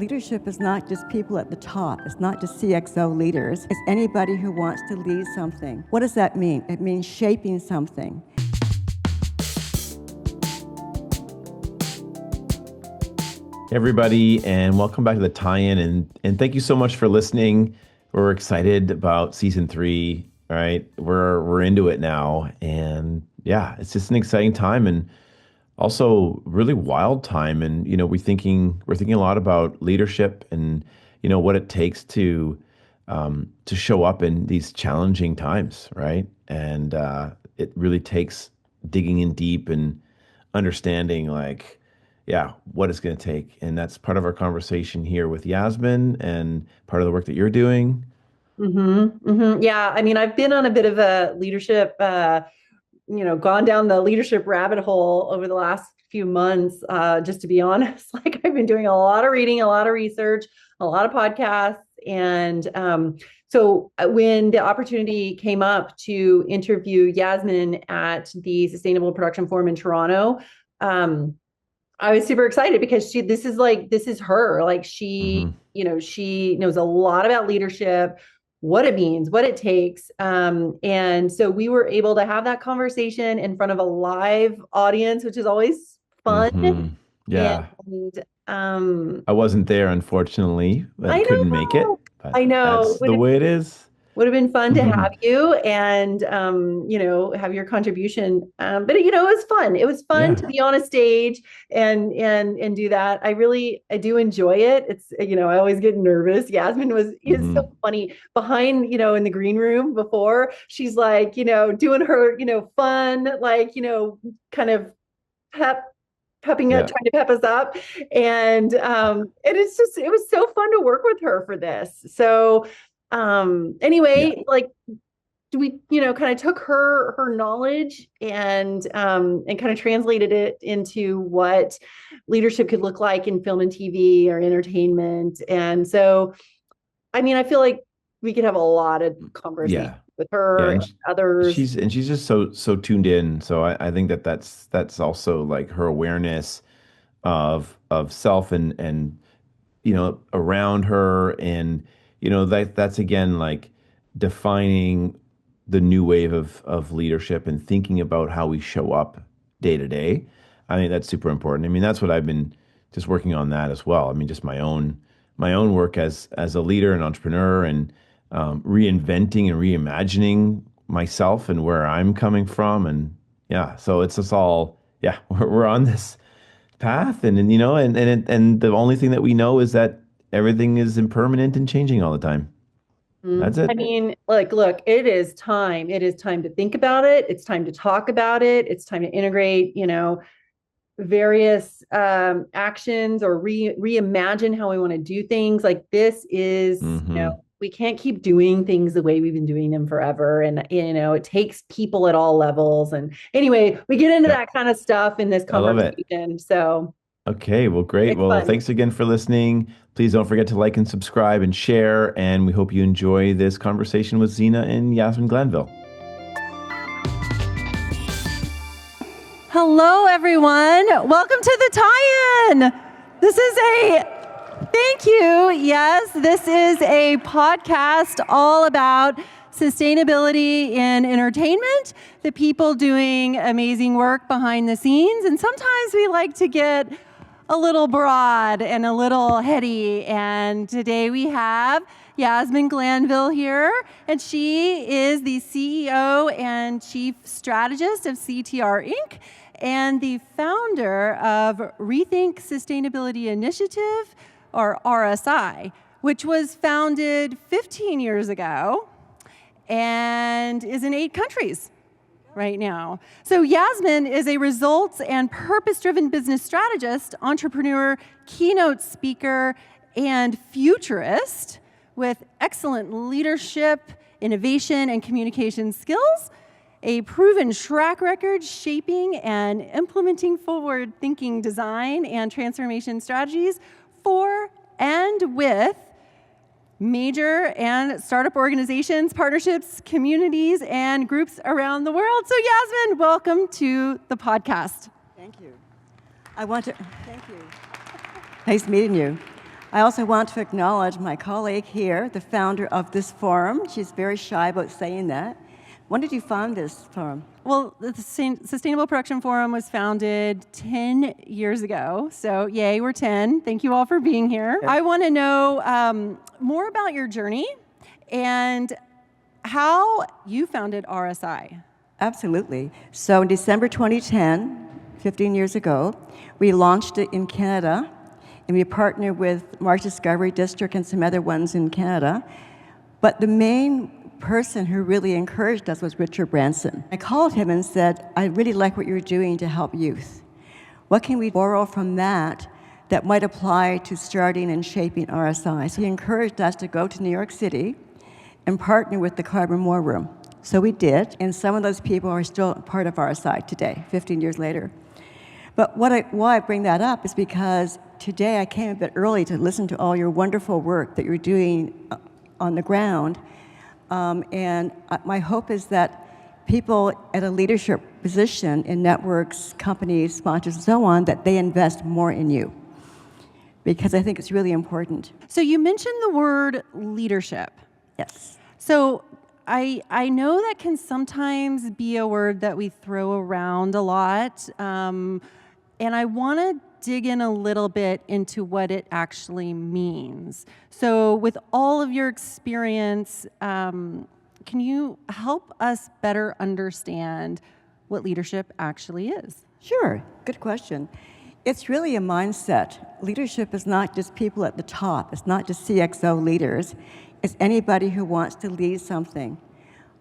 leadership is not just people at the top. It's not just CXO leaders. It's anybody who wants to lead something. What does that mean? It means shaping something. Hey everybody, and welcome back to the tie-in, and thank you so much for listening. We're excited about season 3, right? We're into it now, and yeah, it's just an exciting time and also really wild time. And we're thinking a lot about leadership and what it takes to show up in these challenging times, right? And it really takes digging in deep and understanding what it's going to take. And that's part of our conversation here with Yasmin and part of the work that you're doing. Yeah. I mean, I've been on a bit of a leadership, gone down the leadership rabbit hole over the last few months. Just to be honest, I've been doing a lot of reading, a lot of research, a lot of podcasts. And so when the opportunity came up to interview Yasmin at the Sustainable Production Forum in Toronto, I was super excited because this is her. She knows a lot about leadership, what it means, what it takes. And so we were able to have that conversation in front of a live audience, which is always fun. Mm-hmm. Yeah. And, I wasn't there, unfortunately. I couldn't make it. But I know. That's the way it is. Would have been fun to have you and, have your contribution. But it was fun. It was fun to be on a stage and do that. I do enjoy it. It's, I always get nervous. Yasmin is so funny behind, in the green room before. She's doing her, fun, kind of pepping up, trying to pep us up. And it was so fun to work with her for this. So, anyway, we, kind of took her knowledge and kind of translated it into what leadership could look like in film and TV or entertainment. And so, I mean, I feel like we could have a lot of conversation with her and others. She's just so tuned in. So I think that's also her awareness of self and around her, and that's again defining the new wave of leadership and thinking about how we show up day to day. I think that's super important. I mean, that's what I've been just working on that as well. I mean, just my own work as a leader and entrepreneur, and reinventing and reimagining myself and where I'm coming from. And so it's just all, we're on this path, and the only thing that we know is that everything is impermanent and changing all the time. That's it. I mean, look, it is time. It is time to think about it. It's time to talk about it. It's time to integrate, various actions or reimagine how we want to do things. This is, we can't keep doing things the way we've been doing them forever. And, it takes people at all levels. And anyway, we get into that kind of stuff in this conversation. So. Okay, well, great. Well, thanks again for listening. Please don't forget to like and subscribe and share. And we hope you enjoy this conversation with Zena and Yasmin Glanville. Hello, everyone. Welcome to the tie-in. Thank you. Yes, this is a podcast all about sustainability in entertainment, the people doing amazing work behind the scenes. And sometimes we like to get a little broad and a little heady. And today we have Yasmin Glanville here, and she is the CEO and Chief Strategist of CTR Inc. and the founder of Rethink Sustainability Initiative, or RSI, which was founded 15 years ago and is in 8 countries right now. So Yasmin is a results and purpose-driven business strategist, entrepreneur, keynote speaker, and futurist with excellent leadership, innovation, and communication skills, a proven track record shaping and implementing forward-thinking design and transformation strategies for and with major and startup organizations, partnerships, communities, and groups around the world. So Yasmin, welcome to the podcast. Thank you. Thank you. Nice meeting you. I also want to acknowledge my colleague here, the founder of this forum. She's very shy about saying that. When did you found this forum? Well, the Sustainable Production Forum was founded 10 years ago. So yay, we're 10. Thank you all for being here. I want to know more about your journey and how you founded RSI. Absolutely. So in December 2010, 15 years ago, we launched it in Canada, and we partnered with Marsh Discovery District and some other ones in Canada. But the main person who really encouraged us was Richard Branson. I called him and said, I really like what you're doing to help youth. What can we borrow from that that might apply to starting and shaping RSI? So he encouraged us to go to New York City and partner with the Carbon War Room. So we did, and some of those people are still part of RSI today, 15 years later. But why I bring that up is because today I came a bit early to listen to all your wonderful work that you're doing on the ground. And my hope is that people at a leadership position in networks, companies, sponsors, and so on, that they invest more in you. Because I think it's really important. So you mentioned the word leadership. Yes. So I know that can sometimes be a word that we throw around a lot. And I want to dig in a little bit into what it actually means. So with all of your experience, can you help us better understand what leadership actually is? Sure, good question. It's really a mindset. Leadership is not just people at the top. It's not just CXO leaders. It's anybody who wants to lead something.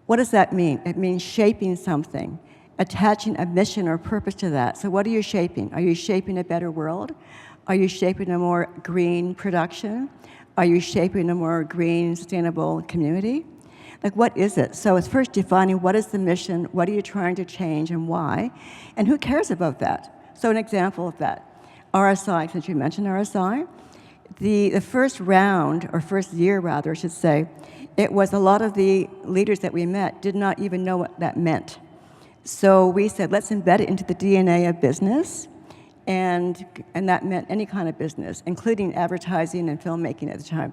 What does that mean? It means shaping something, attaching a mission or purpose to that. So what are you shaping? Are you shaping a better world? Are you shaping a more green production? Are you shaping a more green, sustainable community? Like, what is it? So it's first defining what is the mission, what are you trying to change, and why, and who cares about that? So an example of that, RSI, since you mentioned RSI, the first round, or first year rather, I should say, it was a lot of the leaders that we met did not even know what that meant. So we said, let's embed it into the DNA of business, and that meant any kind of business, including advertising and filmmaking at the time.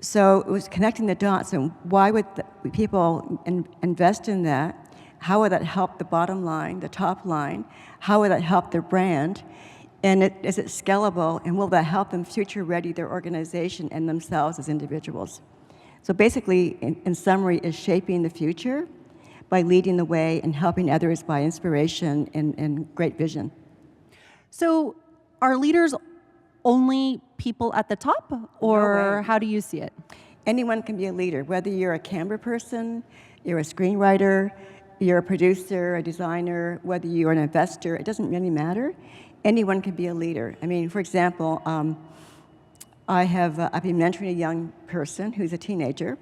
So it was connecting the dots, and why would people invest in that? How would that help the bottom line, the top line? How would that help their brand? And is it scalable, and will that help them future-ready their organization and themselves as individuals? So basically, in summary, is shaping the future by leading the way and helping others by inspiration and great vision. So are leaders only people at the top, or how do you see it? Anyone can be a leader, whether you're a camera person, you're a screenwriter, you're a producer, a designer, whether you're an investor, it doesn't really matter. Anyone can be a leader. I mean, for example, I've been mentoring a young person who's a teenager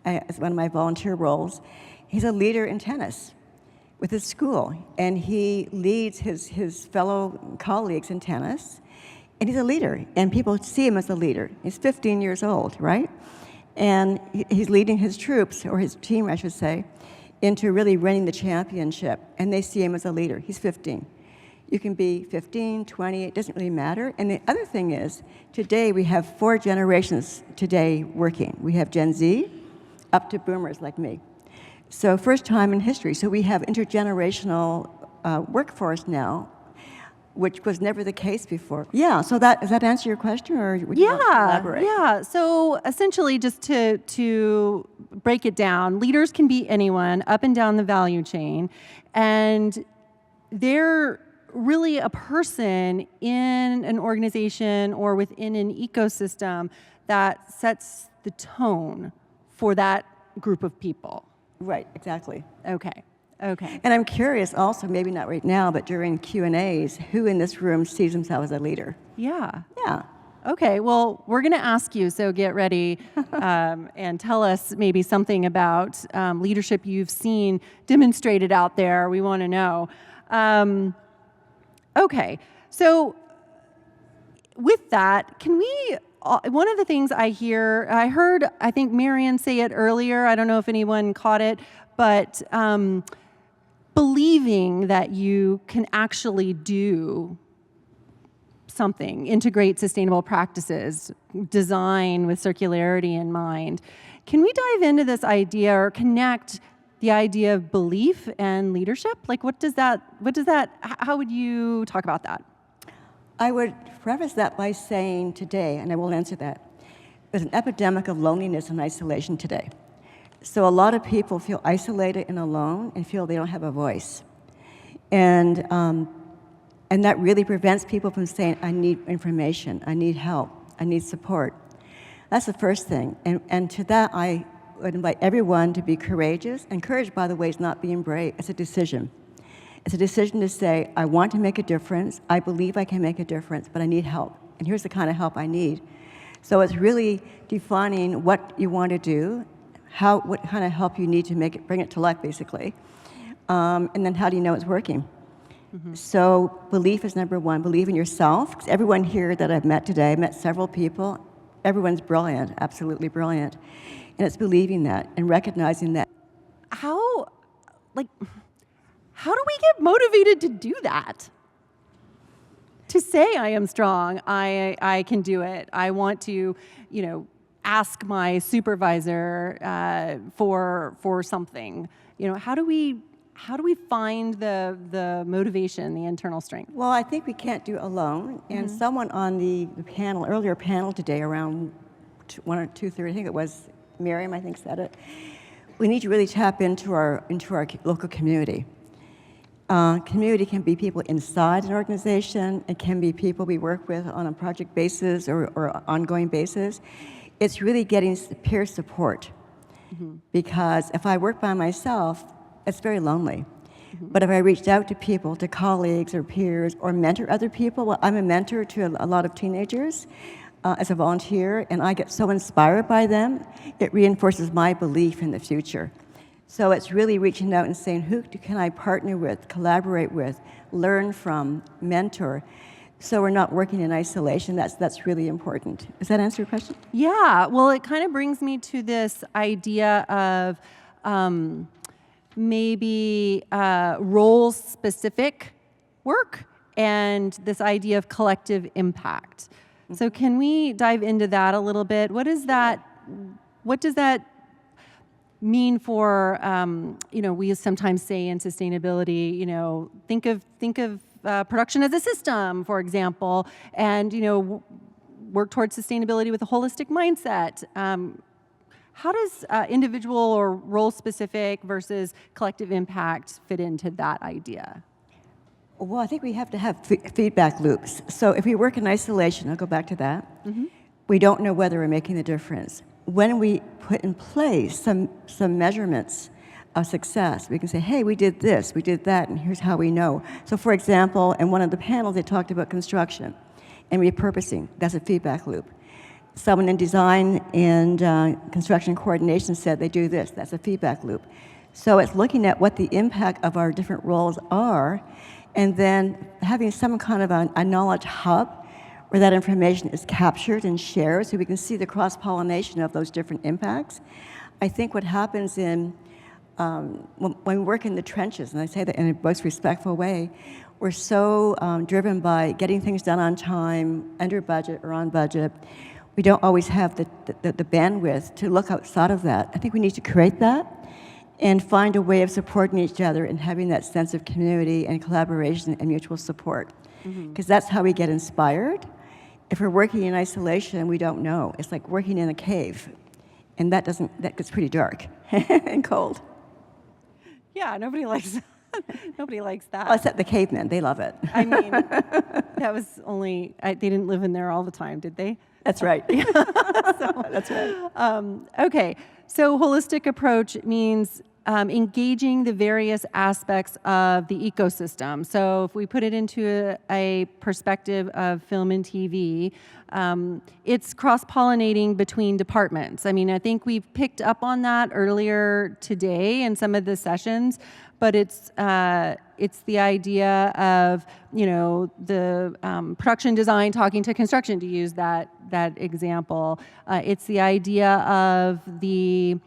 as one of my volunteer roles. He's a leader in tennis with his school, and he leads his fellow colleagues in tennis, and he's a leader, and people see him as a leader. He's 15 years old, right? And he's leading his troops, or his team, I should say, into really winning the championship, and they see him as a leader. He's 15. You can be 15, 20, it doesn't really matter. And the other thing is, today we have 4 generations today working. We have Gen Z up to boomers like me. So first time in history. So we have intergenerational workforce now, which was never the case before. Yeah, so does that answer your question, or would you want to elaborate? Yeah, so essentially, just to break it down, leaders can be anyone up and down the value chain, and they're really a person in an organization or within an ecosystem that sets the tone for that group of people. Right, exactly. Okay. And I'm curious also, maybe not right now, but during Q&As, who in this room sees themselves as a leader? Yeah. Yeah. Okay, well, we're going to ask you, so get ready and tell us maybe something about leadership you've seen demonstrated out there. We want to know. Okay, so with that, can we, one of the things I heard, I think Marian say it earlier, I don't know if anyone caught it, but believing that you can actually do something, integrate sustainable practices, design with circularity in mind. Can we dive into this idea or connect the idea of belief and leadership? Like, how would you talk about that? I would preface that by saying today, and I will answer that, there's an epidemic of loneliness and isolation today. So a lot of people feel isolated and alone and feel they don't have a voice. And that really prevents people from saying, I need information, I need help, I need support. That's the first thing. And to that, I would invite everyone to be courageous. And courage, by the way, is not being brave. It's a decision. It's a decision to say, I want to make a difference, I believe I can make a difference, but I need help. And here's the kind of help I need. So it's really defining what you want to do, what kind of help you need to bring it to life, basically. And then how do you know it's working? Mm-hmm. So belief is number one. Believe in yourself. Because everyone here that I've met today, I've met several people, everyone's brilliant, absolutely brilliant. And it's believing that and recognizing that. How do we get motivated to do that? To say I am strong, I can do it. I want to, ask my supervisor for something. How do we find the motivation, the internal strength? Well, I think we can't do it alone. And someone on the earlier panel today, around 1 or 2:30, I think it was Miriam, I think said it. We need to really tap into our local community. Community can be people inside an organization. It can be people we work with on a project basis or ongoing basis. It's really getting peer support. Because if I work by myself, it's very lonely. But if I reached out to people, to colleagues or peers, or mentor other people, well, I'm a mentor to a lot of teenagers as a volunteer, and I get so inspired by them, it reinforces my belief in the future. So it's really reaching out and saying, who can I partner with, collaborate with, learn from, mentor, so we're not working in isolation. That's really important. Does that answer your question? Yeah, well, it kind of brings me to this idea of maybe role-specific work and this idea of collective impact. So can we dive into that a little bit? What does that mean for, we sometimes say in sustainability, think of production as a system, for example, and, work towards sustainability with a holistic mindset. How does individual or role-specific versus collective impact fit into that idea? Well, I think we have to have feedback loops. So if we work in isolation, I'll go back to that, we don't know whether we're making the difference. When we put in place some measurements of success, we can say, hey, we did this, we did that, and here's how we know. So for example, in one of the panels, they talked about construction and repurposing. That's a feedback loop. Someone in design and construction coordination said they do this. That's a feedback loop. So it's looking at what the impact of our different roles are, and then having some kind of a knowledge hub where that information is captured and shared so we can see the cross-pollination of those different impacts. I think what happens when we work in the trenches, and I say that in a most respectful way, we're so driven by getting things done on time, under budget or on budget. We don't always have the bandwidth to look outside of that. I think we need to create that and find a way of supporting each other and having that sense of community and collaboration and mutual support. Because that's how we get inspired. If we're working in isolation, we don't know. It's like working in a cave, and that gets pretty dark and cold. Yeah, nobody likes that. Well, except the cavemen, they love it. I mean, that was only, they didn't live in there all the time, did they? That's right. That's right. Okay, so holistic approach means engaging the various aspects of the ecosystem. So if we put it into a perspective of film and TV, it's cross-pollinating between departments. I mean, I think we've picked up on that earlier today in some of the sessions, but it's the idea of, the production design talking to construction, to use that example. It's the idea of the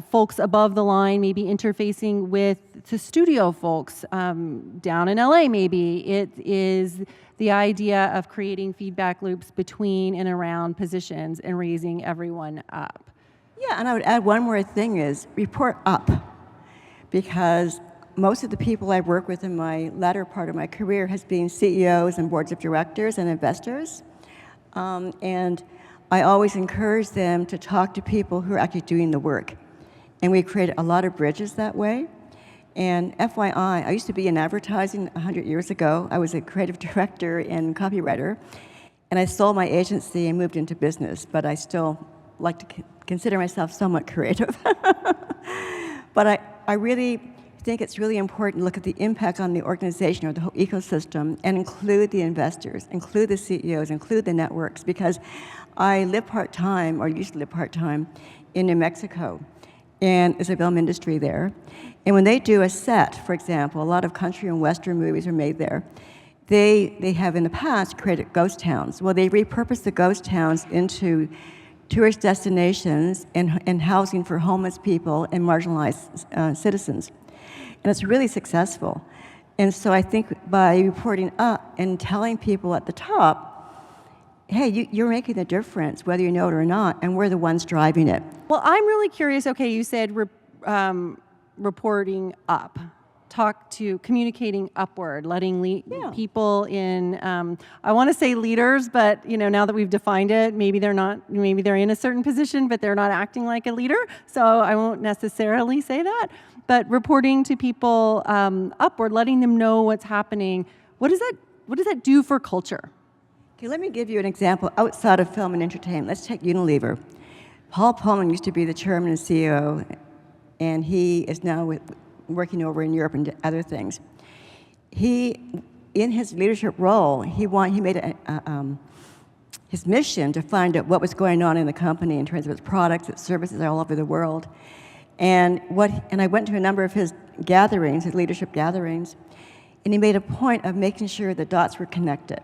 folks above the line maybe interfacing with to studio folks down in LA maybe. It is the idea of creating feedback loops between and around positions and raising everyone up. Yeah, and I would add one more thing is report up, because most of the people I work with in my latter part of my career has been CEOs and boards of directors and investors. And I always encourage them to talk to people who are actually doing the work. And we created a lot of bridges that way. And FYI, I used to be in advertising 100 years ago. I was a creative director and copywriter. And I sold my agency and moved into business, but I still like to consider myself somewhat creative. But I really think it's really important to look at the impact on the organization or the whole ecosystem and include the investors, include the CEOs, include the networks, because I live part-time, or used to live part-time, in New Mexico, and there's a film industry there. And when they do a set, for example, a lot of country and western movies are made there, they have in the past created ghost towns. Well, they repurpose the ghost towns into tourist destinations and housing for homeless people and marginalized citizens. And it's really successful. And so I think by reporting up and telling people at the top, hey, you're making the difference, whether you know it or not, and we're the ones driving it. Well, I'm really curious. Okay, you said reporting up. Communicating upward, letting people in, I want to say leaders, but now that we've defined it, maybe they're not, maybe they're in a certain position, but they're not acting like a leader, so I won't necessarily say that. But reporting to people upward, letting them know what's happening, what does that do for culture? Okay, let me give you an example outside of film and entertainment. Let's take Unilever. Paul Pullman used to be the chairman and CEO, and he is now working over in Europe and other things. In his leadership role, he made his mission to find out what was going on in the company in terms of its products, its services all over the world. And I went to a number of his gatherings, his leadership gatherings, and he made a point of making sure the dots were connected.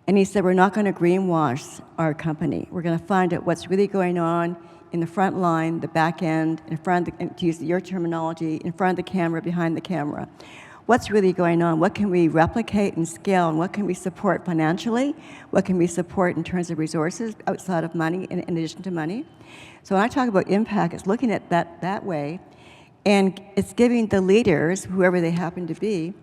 And he said, we're not going to greenwash our company. We're going to find out what's really going on in the front line, the back end, in front of to use your terminology, in front of the camera, behind the camera. What's really going on? What can we replicate and scale, and what can we support financially? What can we support in terms of resources outside of money, in addition to money? So when I talk about impact, it's looking at that way, and it's giving the leaders, whoever they happen to be,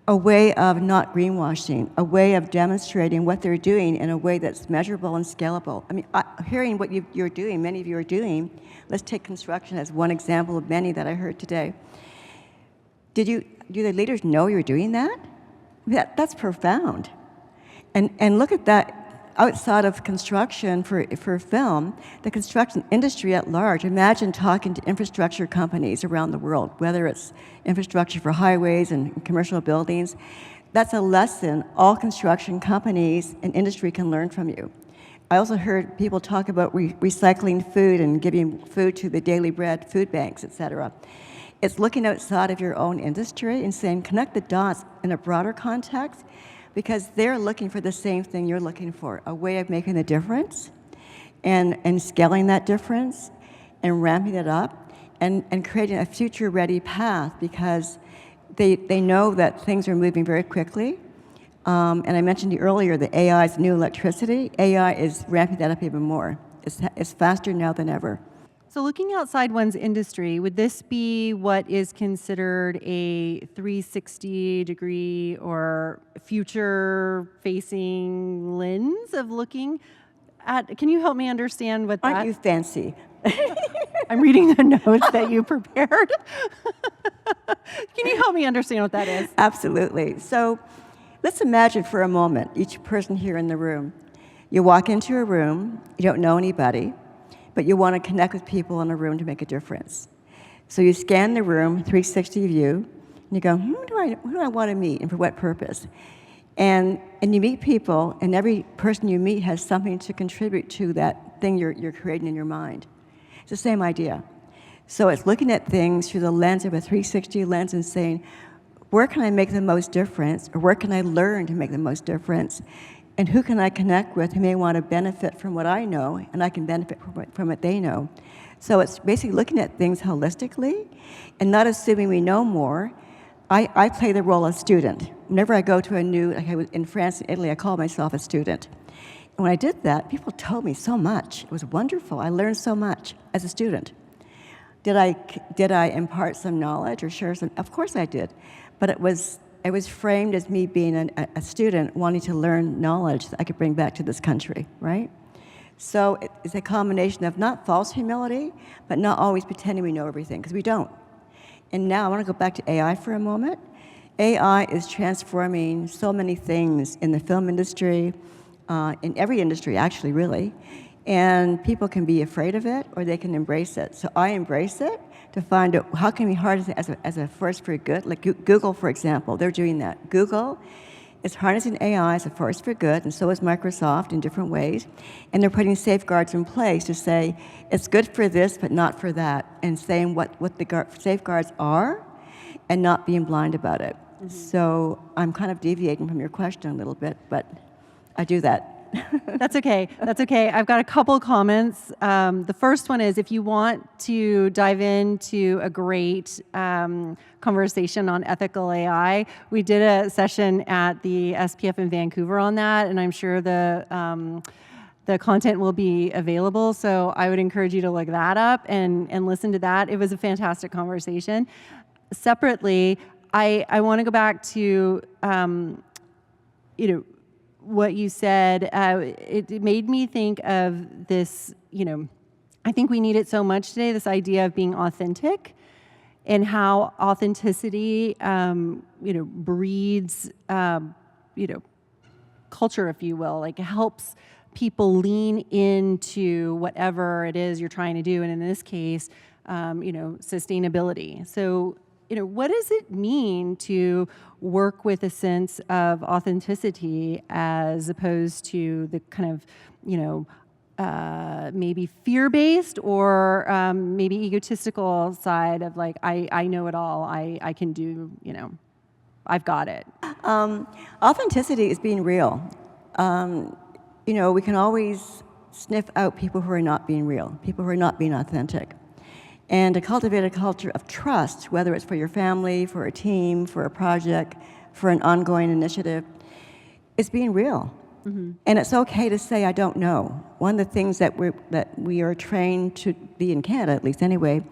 a way of not greenwashing, a way of demonstrating what they're doing in a way that's measurable and scalable. I mean, hearing what you're doing, many of you are doing, let's take construction as one example of many that I heard today. Do the leaders know you're doing that? That's profound. And look at that outside of construction for film, the construction industry at large. Imagine talking to infrastructure companies around the world, whether it's infrastructure for highways and commercial buildings. That's a lesson all construction companies and industry can learn from you. I also heard people talk about recycling food and giving food to the Daily Bread food banks, et cetera. It's looking outside of your own industry and saying, connect the dots in a broader context, because they're looking for the same thing you're looking for, a way of making a difference and scaling that difference and ramping it up and creating a future-ready path, because they know that things are moving very quickly. And I mentioned to you earlier that AI is new electricity. AI is ramping that up even more. It's faster now than ever. So looking outside one's industry, would this be what is considered a 360-degree or future-facing lens of looking at? Can you help me understand what that? Aren't you fancy? I'm reading the notes that you prepared. Can you help me understand what that is? Absolutely. So let's imagine for a moment, each person here in the room. You walk into a room, you don't know anybody, but you want to connect with people in a room to make a difference. So you scan the room, 360 view, and you go, who do I want to meet and for what purpose? And you meet people, and every person you meet has something to contribute to that thing you're creating in your mind. It's the same idea. So it's looking at things through the lens of a 360 lens and saying, where can I make the most difference, or where can I learn to make the most difference? And who can I connect with who may want to benefit from what I know, and I can benefit from what they know? So it's basically looking at things holistically and not assuming we know more. I play the role of student. Whenever I go to a new, like I was in France and Italy, I call myself a student. And when I did that, people told me so much. It was wonderful. I learned so much as a student. Did I impart some knowledge or share some? Of course I did. But it was framed as me being a student wanting to learn knowledge that I could bring back to this country, right? So it's a combination of not false humility, but not always pretending we know everything, because we don't. And now I want to go back to AI for a moment. AI is transforming so many things in the film industry, in every industry, actually, really. And people can be afraid of it, or they can embrace it. So I embrace it to find out how can we harness it as a force for good. Like Google, for example, they're doing that. Google is harnessing AI as a force for good, and so is Microsoft in different ways. And they're putting safeguards in place to say, it's good for this, but not for that, and saying what the safeguards are, and not being blind about it. Mm-hmm. So I'm kind of deviating from your question a little bit, but I do that. That's okay. That's okay. I've got a couple comments. The first one is, if you want to dive into a great conversation on ethical AI, we did a session at the SPF in Vancouver on that, and I'm sure the content will be available. So I would encourage you to look that up and listen to that. It was a fantastic conversation. Separately, I want to go back to what you said. It made me think of this, I think we need it so much today, this idea of being authentic, and how authenticity, breeds, culture, if you will, like it helps people lean into whatever it is you're trying to do. And in this case, sustainability. So, what does it mean to work with a sense of authenticity as opposed to the kind of, maybe fear-based or maybe egotistical side of like, I know it all, I can do, I've got it. Authenticity is being real. We can always sniff out people who are not being real, people who are not being authentic. And to cultivate a culture of trust, whether it's for your family, for a team, for a project, for an ongoing initiative, is being real. Mm-hmm. And it's okay to say, I don't know. One of the things that we are trained to be in Canada, at least anyway,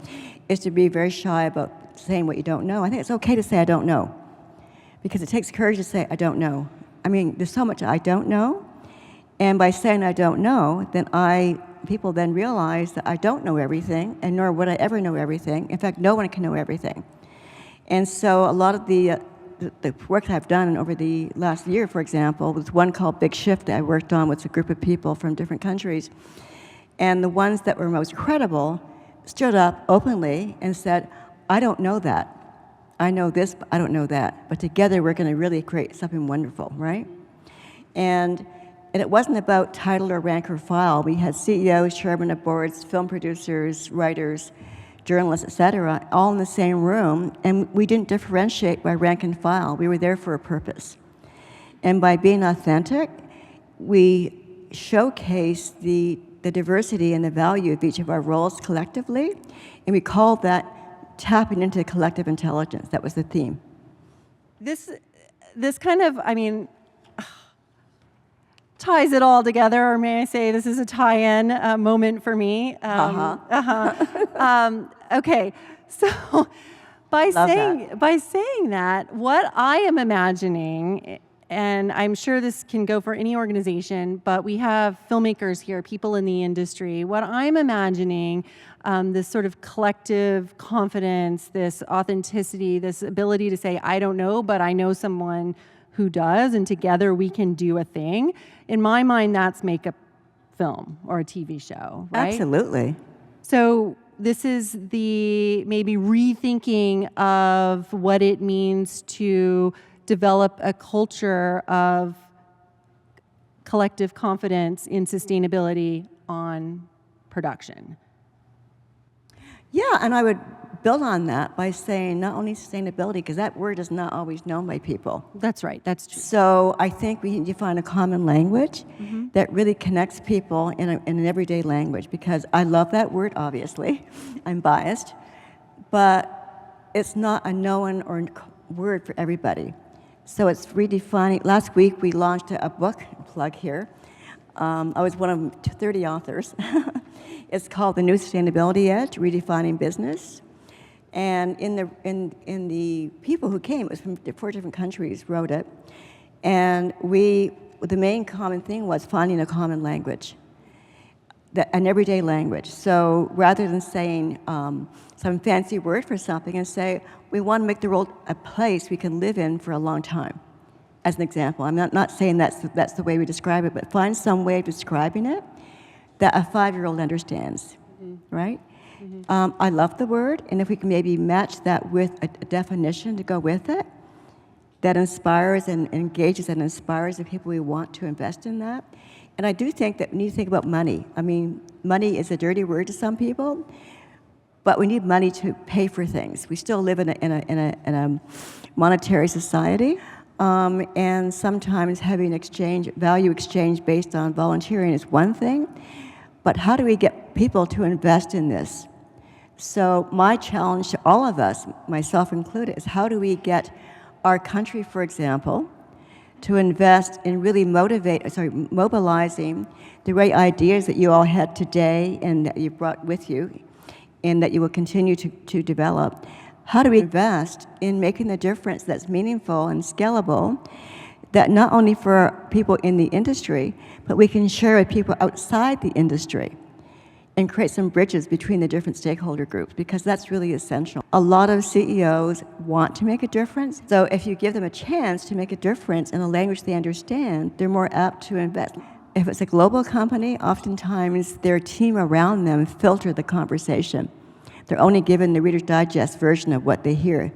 is to be very shy about saying what you don't know. I think it's okay to say, I don't know, because it takes courage to say, I don't know. I mean, there's so much I don't know, and by saying I don't know, then people then realize that I don't know everything, and nor would I ever know everything. In fact, no one can know everything. And so a lot of the work that I've done over the last year, for example, was one called Big Shift that I worked on with a group of people from different countries. And the ones that were most credible stood up openly and said, I don't know that. I know this, but I don't know that. But together we're going to really create something wonderful, right? And it wasn't about title or rank or file. We had CEOs, chairmen of boards, film producers, writers, journalists, et cetera, all in the same room, and we didn't differentiate by rank and file. We were there for a purpose. And by being authentic, we showcase the diversity and the value of each of our roles collectively, and we called that tapping into collective intelligence. That was the theme. This kind of, ties it all together, or may I say this is a tie-in moment for me. Okay, so by saying that, what I am imagining, and I'm sure this can go for any organization, but we have filmmakers here, people in the industry. What I'm imagining, this sort of collective confidence, this authenticity, this ability to say, I don't know, but I know someone who does, and together we can do a thing. In my mind, that's make a film or a TV show, right? Absolutely. So this is the maybe rethinking of what it means to develop a culture of collective confidence in sustainability on production. Yeah, and I would build on that by saying not only sustainability, because that word is not always known by people. That's right. That's true. So I think we need to find a common language that really connects people in an everyday language, because I love that word, obviously. I'm biased. But it's not a known or word for everybody. So it's redefining. Last week we launched a book, plug here. I was one of 30 authors. It's called The New Sustainability Edge, Redefining Business. And in the people who came, it was from 4 different countries, wrote it. And the main common thing was finding a common language, an everyday language. So rather than saying some fancy word for something, and say, we want to make the world a place we can live in for a long time, as an example. I'm not saying that's the way we describe it, but find some way of describing it that a 5-year-old understands, right? I love the word, and if we can maybe match that with a definition to go with it, that inspires and engages and inspires the people we want to invest in that. And I do think that we need to think about money. I mean, money is a dirty word to some people, but we need money to pay for things. We still live in a monetary society, and sometimes having value exchange based on volunteering is one thing, but how do we get people to invest in this? So my challenge to all of us, myself included, is how do we get our country, for example, to invest in really mobilizing the right ideas that you all had today and that you brought with you and that you will continue to develop. How do we invest in making the difference that's meaningful and scalable, that not only for people in the industry, but we can share with people outside the industry and create some bridges between the different stakeholder groups, because that's really essential. A lot of CEOs want to make a difference, so if you give them a chance to make a difference in a language they understand, they're more apt to invest. If it's a global company, oftentimes their team around them filter the conversation. They're only given the Reader's Digest version of what they hear.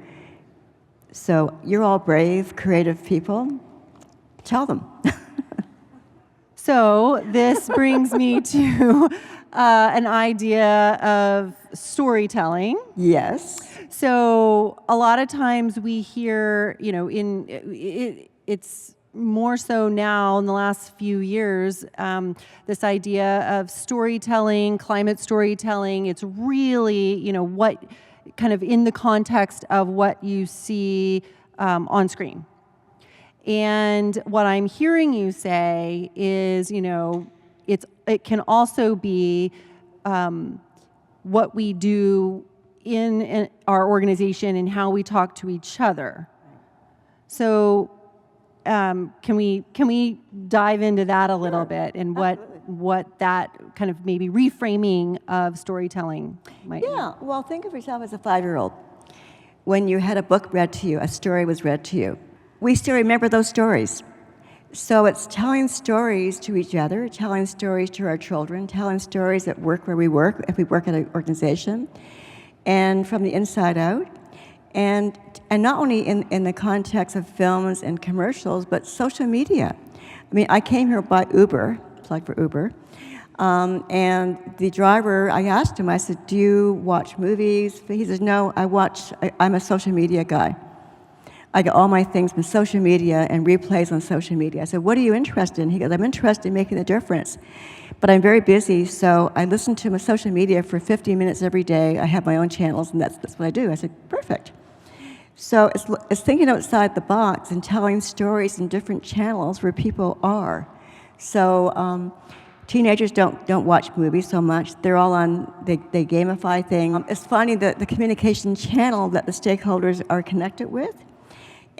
So you're all brave, creative people. Tell them. So this brings me to an idea of storytelling. Yes. So a lot of times we hear, it's more so now in the last few years, this idea of storytelling, climate storytelling. It's really, what kind of in the context of what you see on screen. And what I'm hearing you say is, it can also be what we do in our organization and how we talk to each other. So can we dive into that a little bit and what that kind of maybe reframing of storytelling might be? Yeah, well, think of yourself as a 5-year-old. When you had a book read to you, a story was read to you. We still remember those stories. So it's telling stories to each other, telling stories to our children, telling stories at work where we work, if we work at an organization, and from the inside out. And not only in the context of films and commercials, but social media. I mean, I came here by Uber, plug for Uber, and the driver, I asked him, I said, do you watch movies? He says, no, I'm a social media guy. I get all my things from social media and replays on social media. I said, what are you interested in? He goes, I'm interested in making a difference. But I'm very busy, so I listen to my social media for 50 minutes every day. I have my own channels, and that's what I do. I said, perfect. So it's thinking outside the box and telling stories in different channels where people are. So teenagers don't watch movies so much. They're all they gamify things. It's finding the communication channel that the stakeholders are connected with.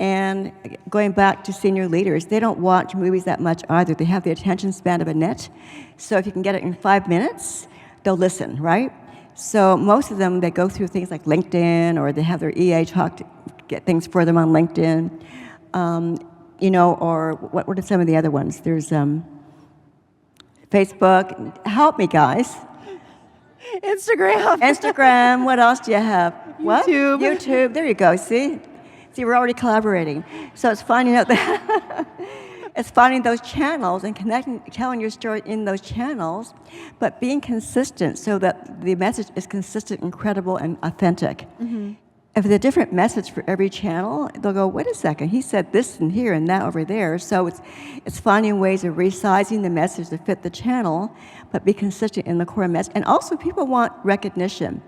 And going back to senior leaders, they don't watch movies that much either. They have the attention span of a net. So if you can get it in 5 minutes, they'll listen, right? So most of them, they go through things like LinkedIn, or they have their EA get things for them on LinkedIn. Or what are some of the other ones? There's Facebook. Help me, guys. Instagram. What else do you have? What? YouTube. There you go. See, we're already collaborating. So it's finding out that it's finding those channels and connecting, telling your story in those channels, but being consistent so that the message is consistent and credible and authentic. If it's a different message for every channel, they'll go, wait a second, he said this and here and that over there. So it's finding ways of resizing the message to fit the channel, but be consistent in the core message. And also, people want recognition.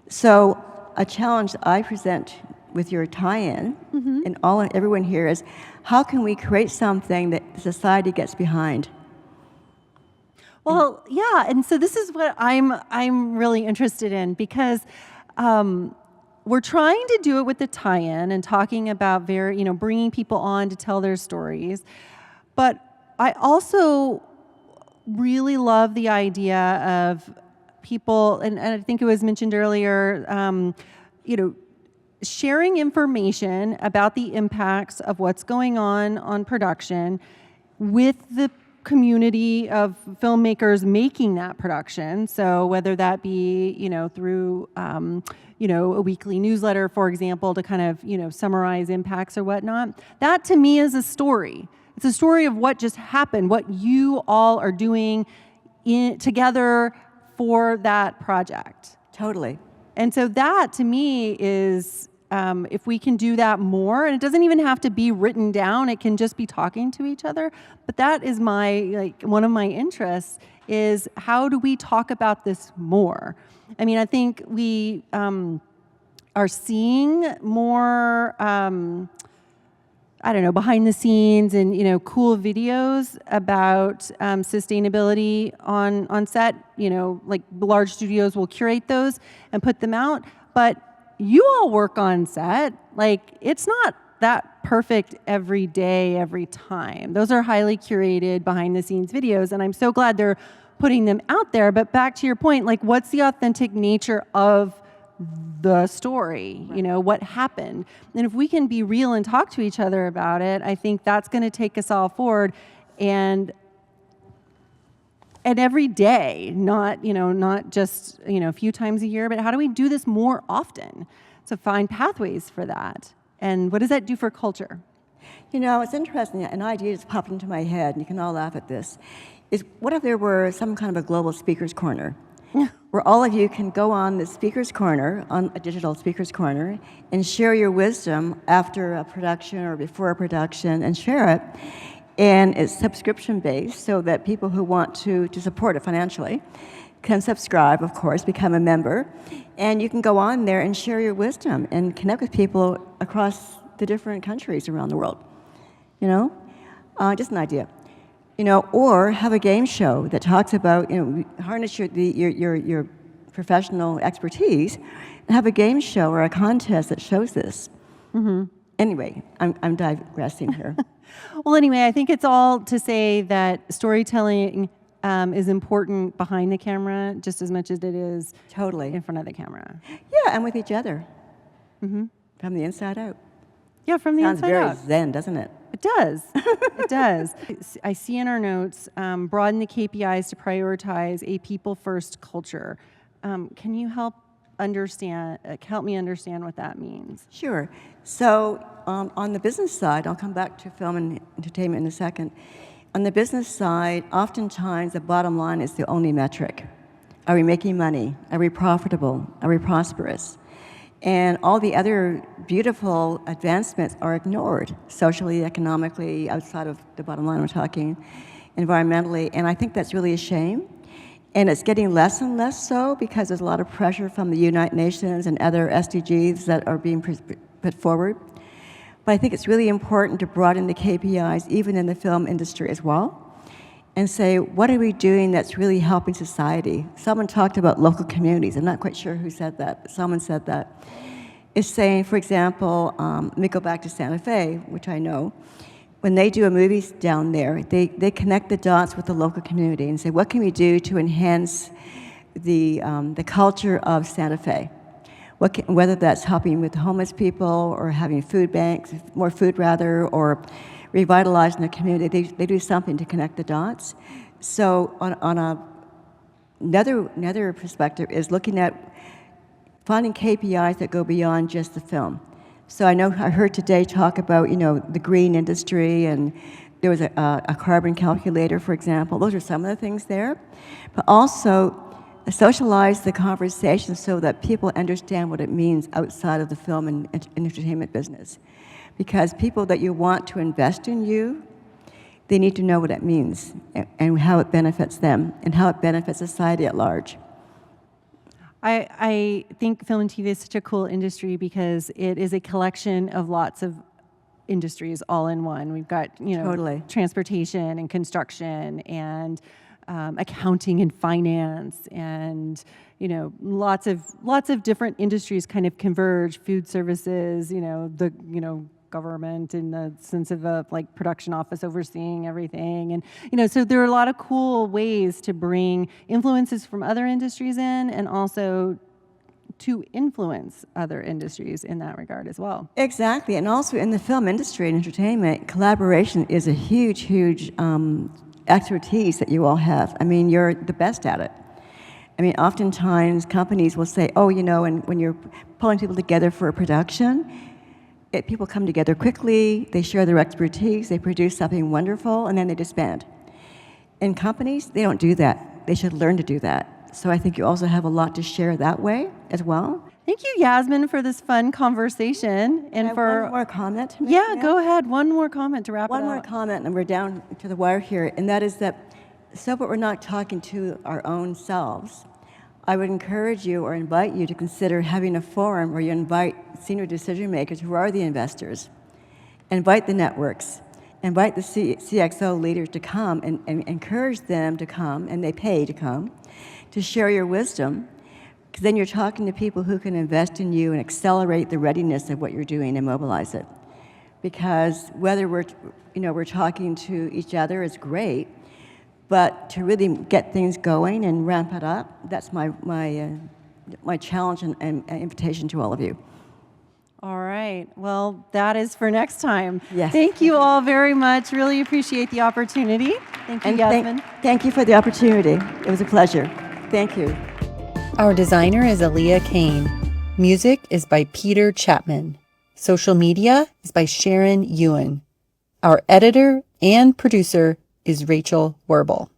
So a challenge I present with your tie-in, and everyone here, is how can we create something that society gets behind? Well, yeah, and so this is what I'm really interested in, because we're trying to do it with the tie-in and talking about bringing people on to tell their stories. But I also really love the idea of people, and I think it was mentioned earlier, sharing information about the impacts of what's going on production with the community of filmmakers making that production. So whether that be, through, a weekly newsletter, for example, to kind of, summarize impacts or whatnot, that to me is a story. It's a story of what just happened, what you all are doing together for that project. Totally. And so that to me is, if we can do that more, and it doesn't even have to be written down, it can just be talking to each other. But that is one of my interests, is how do we talk about this more? I mean, I think we are seeing more, behind the scenes and, cool videos about sustainability on set. Like large studios will curate those and put them out. But you all work on set. Like, it's not that perfect every day, every time. Those are highly curated behind the scenes videos, and I'm so glad they're putting them out there. But back to your point, like, what's the authentic nature of the story? What happened? And if we can be real and talk to each other about it, I think that's going to take us all forward. And every day, not just, a few times a year, but how do we do this more often? So find pathways for that. And what does that do for culture? It's interesting. An idea just popped into my head, and you can all laugh at this. Is what if there were some kind of a global speaker's corner? Where all of you can go on the speaker's corner, on a digital speaker's corner, and share your wisdom after a production or before a production, and share it. And it's subscription-based, so that people who want to support it financially can subscribe, of course, become a member. And you can go on there and share your wisdom and connect with people across the different countries around the world. Just an idea. Or have a game show that talks about, harness your professional expertise and have a game show or a contest that shows this. Anyway, I'm digressing here. Well, anyway, I think it's all to say that storytelling is important behind the camera just as much as it is Totally. in front of the camera. Yeah, and with each other. From the inside out. Yeah, from the Sounds inside very out. zen, doesn't it? It does. It does. I see in our notes, broaden the KPIs to prioritize a people-first culture. Can you help me understand what that means? Sure. So on the business side, I'll come back to film and entertainment in a second. On the business side, oftentimes the bottom line is the only metric. Are we making money? Are we profitable? Are we prosperous? And all the other beautiful advancements are ignored, socially, economically, outside of the bottom line we're talking, environmentally. And I think that's really a shame. And it's getting less and less so because there's a lot of pressure from the United Nations and other SDGs that are being put forward. But I think it's really important to broaden the KPIs, even in the film industry as well, and say, what are we doing that's really helping society? Someone talked about local communities. I'm not quite sure who said that, but someone said that. It's saying, for example, let me go back to Santa Fe, which I know. When they do a movie down there, they connect the dots with the local community and say, what can we do to enhance the culture of Santa Fe? Whether that's helping with homeless people or having food banks, more food rather, or revitalizing the community, they do something to connect the dots. So on another perspective is looking at finding KPIs that go beyond just the film. So I heard today talk about, the green industry and There was a carbon calculator, for example. Those are some of the things there. But also socialize the conversation so that people understand what it means outside of the film and entertainment business. Because people that you want to invest in you, they need to know what it means and how it benefits them and how it benefits society at large. I think film and TV is such a cool industry because it is a collection of lots of industries all in one. We've got, Totally. transportation and construction and accounting and finance and, lots of different industries kind of converge, food services, government in the sense of a production office overseeing everything. And, so there are a lot of cool ways to bring influences from other industries in and also to influence other industries in that regard as well. Exactly. And also in the film industry and entertainment, collaboration is a huge, huge expertise that you all have. I mean, you're the best at it. I mean, oftentimes companies will say, and when you're pulling people together for a production, people come together quickly, they share their expertise, they produce something wonderful, and then they disband. In companies, they don't do that. They should learn to do that. So I think you also have a lot to share that way as well. Thank you, Yasmin, for this fun conversation. And for one more comment to make Yeah, now? go ahead. One more comment to wrap it up. One more comment, and we're down to the wire here, and that is that, so but we're not talking to our own selves. I would encourage you or invite you to consider having a forum where you invite senior decision makers who are the investors, invite the networks, invite the CXO leaders to come and encourage them to come, and they pay to come, to share your wisdom, because then you're talking to people who can invest in you and accelerate the readiness of what you're doing and mobilize it. Because whether we're talking to each other is great, but to really get things going and ramp it up, that's my challenge and invitation to all of you. All right. Well, that is for next time. Yes. Thank you all very much. Really appreciate the opportunity. Thank you, And Yasmin. thank you for the opportunity. It was a pleasure. Thank you. Our designer is Aaliyah Kane. Music is by Peter Chapman. Social media is by Sharon Ewan. Our editor and producer is Rachel Werbel.